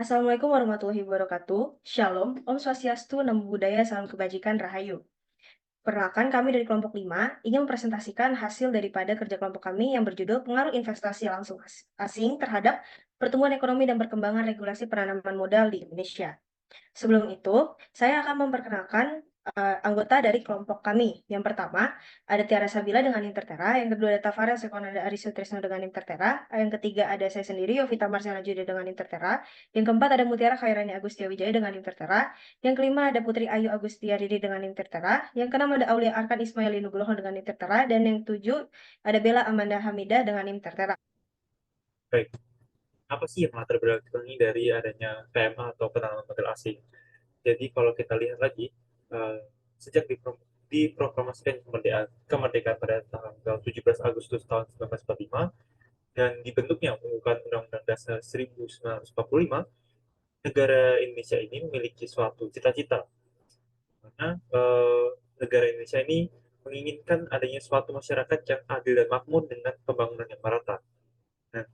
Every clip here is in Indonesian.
Assalamualaikum warahmatullahi wabarakatuh. Shalom, Om Swastiastu, Namo Buddhaya, Salam Kebajikan, Rahayu. Perkenalkan, kami dari kelompok 5 ingin mempresentasikan hasil daripada kerja kelompok kami yang berjudul Pengaruh Investasi Langsung Asing terhadap Pertumbuhan Ekonomi dan Perkembangan Regulasi Penanaman Modal di Indonesia. Sebelum itu, saya akan memperkenalkan anggota dari kelompok kami. Yang pertama, ada Tiara Sabila dengan Intertera. Yang kedua ada Tafara Sekonada Arisutrisno dengan Intertera. Yang ketiga ada saya sendiri, Yovita Marsiana Jude dengan Intertera. Yang keempat ada Mutiara Khairani Agustia Wijaya dengan Intertera. Yang kelima ada Putri Ayu Agustia Riri dengan Intertera. Yang keenam ada Aulia Arkan Ismail Nugroho dengan Intertera. Dan yang tujuh ada Bella Amanda Hamidah dengan Intertera. Baik, apa sih yang latar belakangi dari adanya PMA atau penanaman modal asing? Jadi kalau kita lihat lagi, eh, sejak diproklamasikan kemerdekaan pada tanggal 17 Agustus tahun 1945 dan dibentuknya pembukaan Undang-Undang Dasar 1945, negara Indonesia ini memiliki suatu cita-cita, karena negara Indonesia ini menginginkan adanya suatu masyarakat yang adil dan makmur dengan pembangunan yang merata. Nah,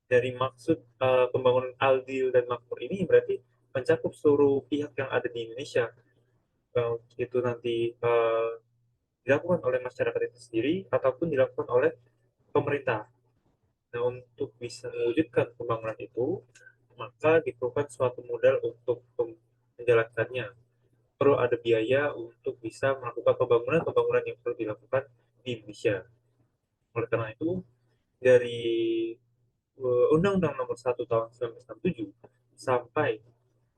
dari maksud pembangunan adil dan makmur ini berarti mencakup seluruh pihak yang ada di Indonesia. Itu nanti dilakukan oleh masyarakat itu sendiri ataupun dilakukan oleh pemerintah. Nah, untuk bisa mewujudkan pembangunan itu, maka diperlukan suatu modal untuk menjalankannya. Perlu ada biaya untuk bisa melakukan pembangunan yang perlu dilakukan di Indonesia. Oleh karena itu, dari Undang-Undang Nomor 1 Tahun 1967 sampai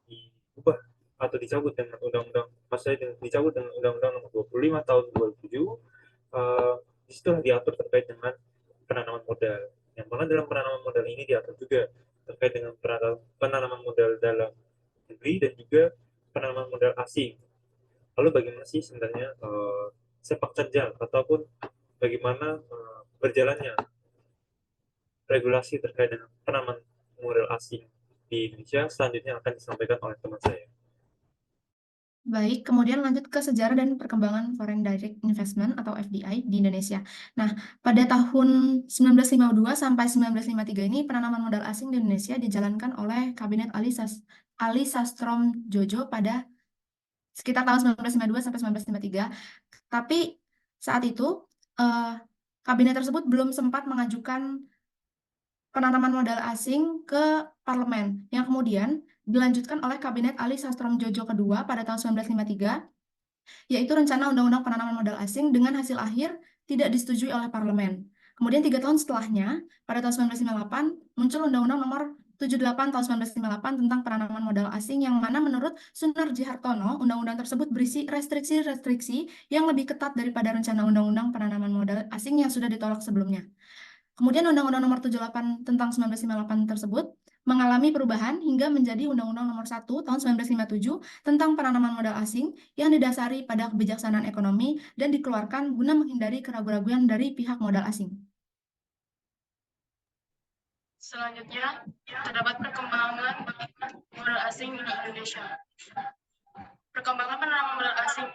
diubah atau dicabut dengan Undang-Undang maksudnya dicabut dengan Undang-Undang Nomor 25 Tahun 2007, di situ diatur terkait dengan penanaman modal. Yang mana dalam penanaman modal ini diatur juga terkait dengan penanaman modal dalam negeri dan juga penanaman modal asing. Lalu bagaimana sih sebenarnya sepak terjang ataupun bagaimana berjalannya regulasi terkait dengan penanaman modal asing di Indonesia selanjutnya akan disampaikan oleh teman saya. Baik, kemudian lanjut ke sejarah dan perkembangan Foreign Direct Investment atau FDI di Indonesia. Nah, pada tahun 1952 sampai 1953 ini penanaman modal asing di Indonesia dijalankan oleh Kabinet Ali Sastrom Jojo pada sekitar tahun 1952 sampai 1953. Tapi saat itu eh, kabinet tersebut belum sempat mengajukan penanaman modal asing ke parlemen, yang kemudian dilanjutkan oleh Kabinet Ali Sastrom Jojo kedua pada tahun 1953, yaitu rencana Undang-Undang Penanaman Modal Asing dengan hasil akhir tidak disetujui oleh parlemen. Kemudian 3 tahun setelahnya, pada tahun 1958, muncul Undang-Undang Nomor 78 tahun 1958 tentang penanaman modal asing, yang mana menurut Sunarji Hartono, undang-undang tersebut berisi restriksi-restriksi yang lebih ketat daripada rencana Undang-Undang Penanaman Modal Asing yang sudah ditolak sebelumnya. Kemudian Undang-Undang Nomor 78 tentang 1958 tersebut mengalami perubahan hingga menjadi Undang-Undang Nomor 1 tahun 1957 tentang penanaman modal asing yang didasari pada kebijaksanaan ekonomi dan dikeluarkan guna menghindari keraguan-keraguan dari pihak modal asing. Selanjutnya, terdapat perkembangan modal asing di Indonesia. Perkembangan penanaman modal asing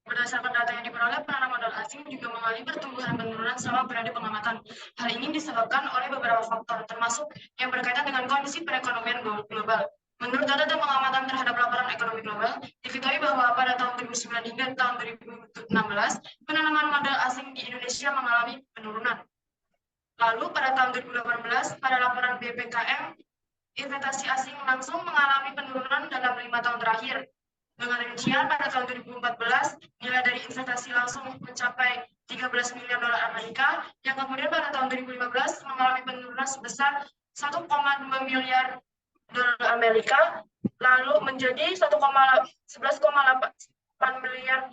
berdasarkan data yang diperoleh, penanaman modal asing juga mengalami pertumbuhan penurunan selama periode pengamatan. Hal ini disebabkan oleh beberapa faktor, termasuk yang berkaitan dengan kondisi perekonomian global. Menurut data dan pengamatan terhadap laporan ekonomi global, diketahui bahwa pada tahun 2009 hingga tahun 2016, penanaman modal asing di Indonesia mengalami penurunan. Lalu pada tahun 2018, pada laporan BPKM, investasi asing langsung mengalami penurunan dalam 5 tahun terakhir. Dengan rincian, pada tahun 2014, nilai dari investasi langsung mencapai 13 miliar dolar Amerika, yang kemudian pada tahun 2015 mengalami penurunan sebesar 1,2 miliar dolar Amerika, lalu menjadi 11,8 miliar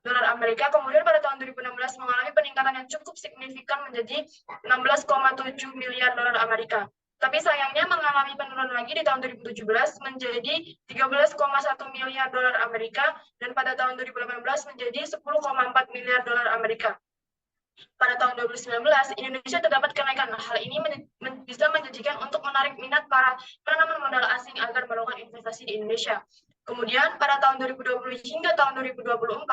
dolar Amerika. Kemudian pada tahun 2016 mengalami peningkatan yang cukup signifikan menjadi 16,7 miliar dolar Amerika. Tapi sayangnya mengalami penurunan lagi di tahun 2017 menjadi 13,1 miliar dolar Amerika dan pada tahun 2018 menjadi 10,4 miliar dolar Amerika. Pada tahun 2019, Indonesia terdapat kenaikan. Hal ini bisa menjanjikan untuk menarik minat para penanaman modal asing agar melakukan investasi di Indonesia. Kemudian, pada tahun 2020 hingga tahun 2024,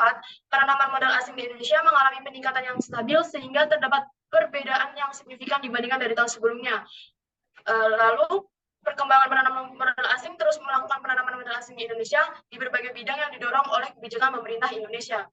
penanaman modal asing di Indonesia mengalami peningkatan yang stabil sehingga terdapat perbedaan yang signifikan dibandingkan dari tahun sebelumnya. Lalu, Perkembangan penanaman modal asing terus melakukan penanaman modal asing di Indonesia di berbagai bidang yang didorong oleh kebijakan pemerintah Indonesia.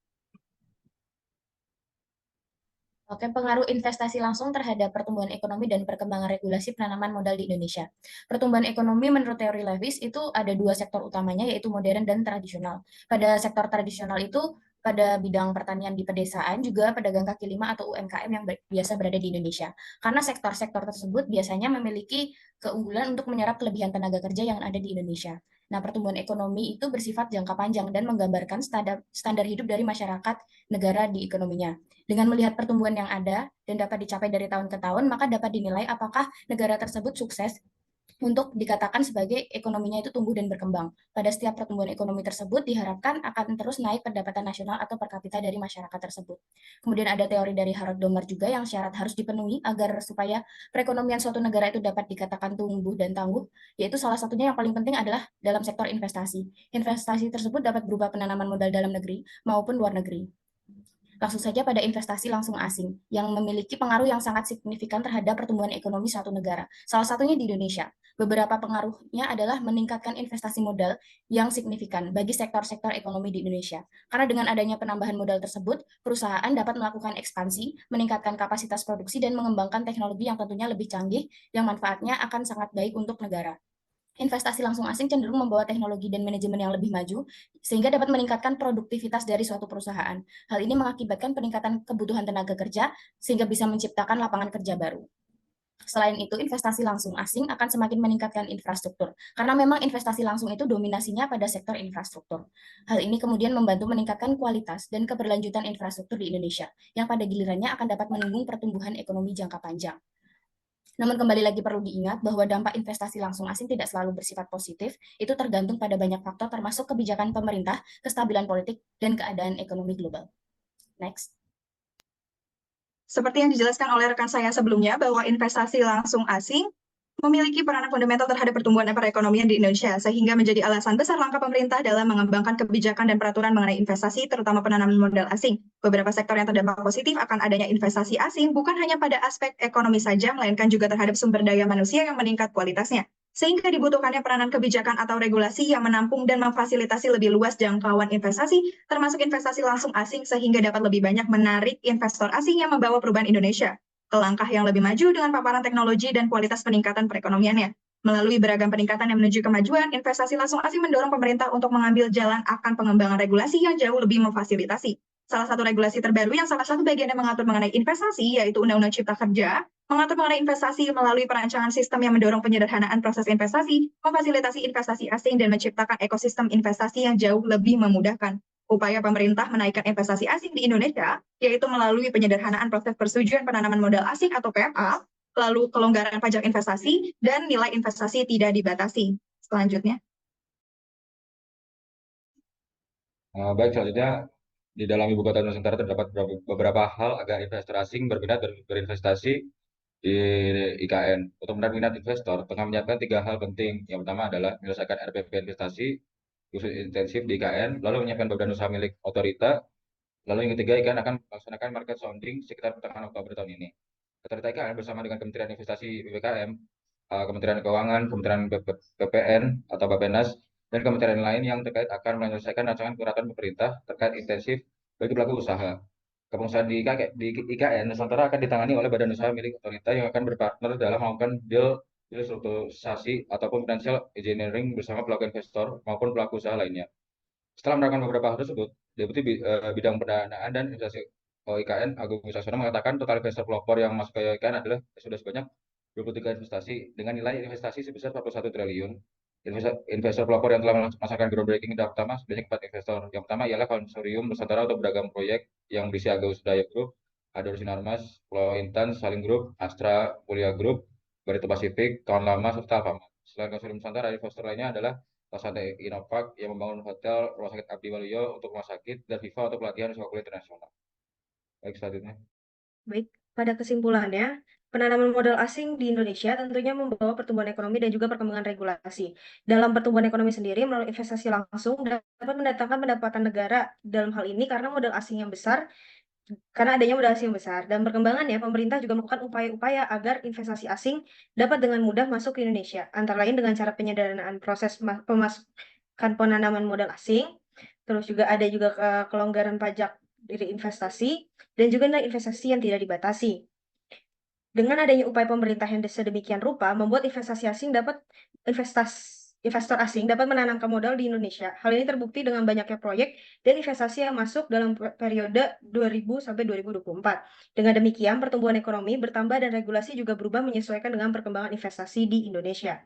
Oke, pengaruh investasi langsung terhadap pertumbuhan ekonomi dan perkembangan regulasi penanaman modal di Indonesia. Pertumbuhan ekonomi menurut teori Lewis itu ada dua sektor utamanya, yaitu modern dan tradisional. Pada sektor tradisional itu, pada bidang pertanian di pedesaan, juga pedagang kaki lima atau UMKM yang biasa berada di Indonesia. Karena sektor-sektor tersebut biasanya memiliki keunggulan untuk menyerap kelebihan tenaga kerja yang ada di Indonesia. Nah, pertumbuhan ekonomi itu bersifat jangka panjang dan menggambarkan standar hidup dari masyarakat negara di ekonominya. Dengan melihat pertumbuhan yang ada dan dapat dicapai dari tahun ke tahun, maka dapat dinilai apakah negara tersebut sukses untuk dikatakan sebagai ekonominya itu tumbuh dan berkembang. Pada setiap pertumbuhan ekonomi tersebut diharapkan akan terus naik pendapatan nasional atau per kapita dari masyarakat tersebut. Kemudian ada teori dari Harold Domar juga yang syarat harus dipenuhi agar supaya perekonomian suatu negara itu dapat dikatakan tumbuh dan tangguh, yaitu salah satunya yang paling penting adalah dalam sektor investasi. Investasi tersebut dapat berupa penanaman modal dalam negeri maupun luar negeri. Langsung saja pada investasi langsung asing yang memiliki pengaruh yang sangat signifikan terhadap pertumbuhan ekonomi suatu negara. Salah satunya di Indonesia. Beberapa pengaruhnya adalah meningkatkan investasi modal yang signifikan bagi sektor-sektor ekonomi di Indonesia. Karena dengan adanya penambahan modal tersebut, perusahaan dapat melakukan ekspansi, meningkatkan kapasitas produksi, dan mengembangkan teknologi yang tentunya lebih canggih, yang manfaatnya akan sangat baik untuk negara. Investasi langsung asing cenderung membawa teknologi dan manajemen yang lebih maju, sehingga dapat meningkatkan produktivitas dari suatu perusahaan. Hal ini mengakibatkan peningkatan kebutuhan tenaga kerja, sehingga bisa menciptakan lapangan kerja baru. Selain itu, investasi langsung asing akan semakin meningkatkan infrastruktur, karena memang investasi langsung itu dominasinya pada sektor infrastruktur. Hal ini kemudian membantu meningkatkan kualitas dan keberlanjutan infrastruktur di Indonesia, yang pada gilirannya akan dapat mendukung pertumbuhan ekonomi jangka panjang. Namun kembali lagi perlu diingat bahwa dampak investasi langsung asing tidak selalu bersifat positif, itu tergantung pada banyak faktor termasuk kebijakan pemerintah, kestabilan politik, dan keadaan ekonomi global. Next. Seperti yang dijelaskan oleh rekan saya sebelumnya, bahwa investasi langsung asing memiliki peranan fundamental terhadap pertumbuhan perekonomian di Indonesia, sehingga menjadi alasan besar langkah pemerintah dalam mengembangkan kebijakan dan peraturan mengenai investasi, terutama penanaman modal asing. Beberapa sektor yang terdampak positif akan adanya investasi asing bukan hanya pada aspek ekonomi saja, melainkan juga terhadap sumber daya manusia yang meningkat kualitasnya. Sehingga dibutuhkannya peranan kebijakan atau regulasi yang menampung dan memfasilitasi lebih luas jangkauan investasi, termasuk investasi langsung asing, sehingga dapat lebih banyak menarik investor asing yang membawa perubahan Indonesia ke langkah yang lebih maju dengan paparan teknologi dan kualitas peningkatan perekonomiannya. Melalui beragam peningkatan yang menuju kemajuan, investasi langsung asing mendorong pemerintah untuk mengambil jalan akan pengembangan regulasi yang jauh lebih memfasilitasi. Salah satu regulasi terbaru yang salah satu bagiannya mengatur mengenai investasi, yaitu Undang-Undang Cipta Kerja, mengatur mengenai investasi melalui perancangan sistem yang mendorong penyederhanaan proses investasi, memfasilitasi investasi asing, dan menciptakan ekosistem investasi yang jauh lebih memudahkan. Upaya pemerintah menaikkan investasi asing di Indonesia, yaitu melalui penyederhanaan proses persetujuan penanaman modal asing atau PMA, lalu kelonggaran pajak investasi, dan nilai investasi tidak dibatasi. Selanjutnya. Baik, selanjutnya di dalam Ibu Kota Nusantara terdapat beberapa hal agar investor asing berminat berinvestasi di IKN. Untuk menarik minat investor, tengah menyiapkan 3 hal penting. Yang pertama adalah menyelesaikan RPP investasi khusus intensif di IKN, lalu menyiapkan badan usaha milik otorita, lalu yang ketiga IKN akan melaksanakan market sounding sekitar pertengahan Oktober tahun ini. Otorita IKN bersama dengan Kementerian Investasi BPKM, Kementerian Keuangan, Kementerian PPN atau Bappenas, dan kementerian lain yang terkait akan menyelesaikan rancangan peraturan pemerintah terkait intensif bagi pelaku usaha. Kepengusahaan di IKN Nusantara akan ditangani oleh badan usaha milik otorita yang akan berpartner dalam melakukan deal strukturisasi ataupun financial engineering bersama pelaku investor maupun pelaku usaha lainnya. Setelah melakukan beberapa hal tersebut, Deputi Bidang Pendanaan dan Investasi IKN Agung Wicaksono mengatakan total investor pelopor yang masuk ke IKN adalah sudah sebanyak 23 investasi dengan nilai investasi sebesar 41 triliun. Investor pelopor yang telah melaksanakan groundbreaking tahap pertama sebanyak 4 investor. Yang pertama ialah Konsorsium Nusantara untuk beragam proyek yang berisi Agus Daya Group, Ador Sinarmas, Pulau Intan, Saling Group, Astra, Kuliah Group, Barito Pasifik, Kawan Lama, serta Alfamart. Selain Konsorsium Nusantara, investor lainnya adalah Sate Inovac yang membangun hotel, rumah sakit Abdi Waluyo untuk rumah sakit, dan Viva untuk pelatihan sekolah kuliah internasional. Baik, selanjutnya. Baik, pada kesimpulannya, penanaman modal asing di Indonesia tentunya membawa pertumbuhan ekonomi dan juga perkembangan regulasi. Dalam pertumbuhan ekonomi sendiri, melalui investasi langsung dapat mendatangkan pendapatan negara dalam hal ini karena modal asing yang besar karena adanya modal asing besar. Dan perkembangannya, pemerintah juga melakukan upaya-upaya agar investasi asing dapat dengan mudah masuk ke Indonesia, antara lain dengan cara penyederhanaan proses pemasukan penanaman modal asing, terus juga ada juga kelonggaran pajak dari investasi, dan juga nilai investasi yang tidak dibatasi. Dengan adanya upaya pemerintah yang sedemikian rupa, membuat investor asing dapat menanamkan modal di Indonesia. Hal ini terbukti dengan banyaknya proyek dan investasi yang masuk dalam periode 2000 sampai 2024. Dengan demikian, pertumbuhan ekonomi bertambah dan regulasi juga berubah menyesuaikan dengan perkembangan investasi di Indonesia.